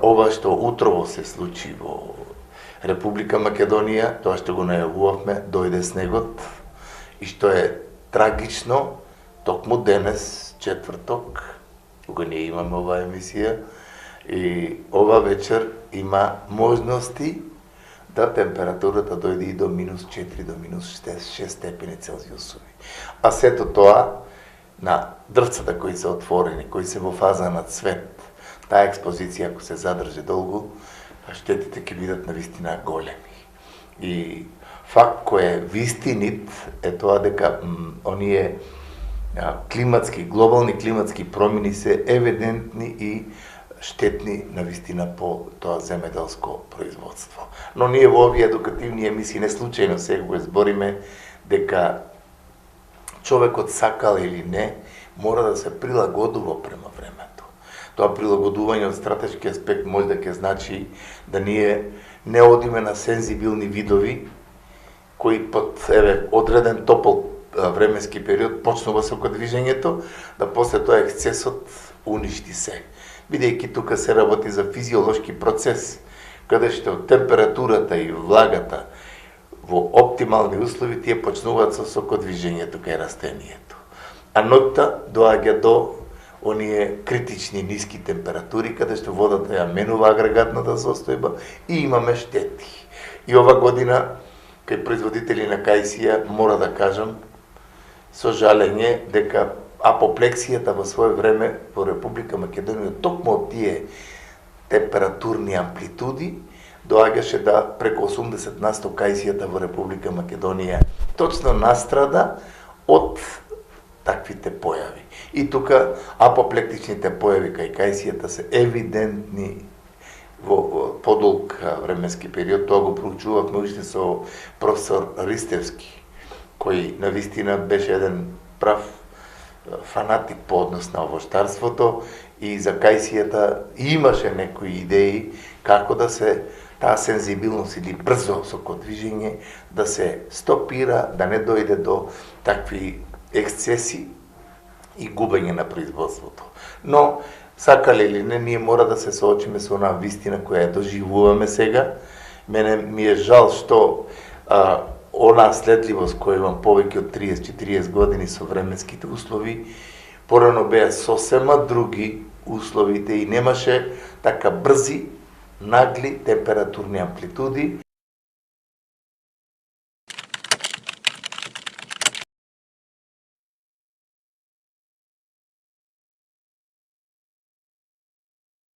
ова што утрово се случи во Република Македонија, тоа што го најавувавме, дојде снегот и што е трагично, токму денес, четврток, кога ние имаме оваа емисија, и ова вечер има можности да температурата дојде и до минус 4, до минус 6 степени Целзиусови. А сето тоа на дрвцата кои се отворени, кои се во фаза на цвет, таа експозиција ако се задржи долго, штетите ќе бидат навистина големи. И факт кој е вистинит е тоа дека оние климатски, глобални климатски промени се евидентни и штетни навистина по тоа земеделско производство. Но ние во овие едукативни емисии не случајно сега го збориме дека човекот сакал или не, мора да се прилагодува према времето. Тоа прилагодување од стратешки аспект може да ќе значи да ние не одиме на сензибилни видови кои под одреден топол временски период почнува со движењето, да после тоа ексцесот уништи се. Бидејќи тука се работи за физиолошки процес, каде што температурата и влагата во оптимални услови тие почнуваат со сокодвижењето кај растението. А ноќта доаѓа до оние критични ниски температури, каде што водата ја менува агрегатната состојба и имаме штети. И ова година, кај производители на кајсија, мора да кажам, со жалење, дека апоплексијата во своје време во Република Македонија, токму од тие температурни амплитуди, доаѓаше да преку 80% кајсијата во Република Македонија точно настрада од таквите појави. И тука апоплектичните појави кај кајсијата се евидентни во подолг временски период. Тоа го проучувавме уште со професор Ристевски, кој навистина беше еден прав фанатик по однос на овоштарството и за кајсијата имаше некои идеи како да се таа сензибилност или брзо сокодвижење да се стопира, да не дојде до такви ексцеси и губење на производството. Но, сакале или не, ние мора да се соочиме со онаа вистина која ја доживуваме сега. Мене ми е жал што онаа следливост која имам повеќе од 30-40 години со временските услови, порано беа сосема други условите и немаше така брзи, нагли температурни амплитуди,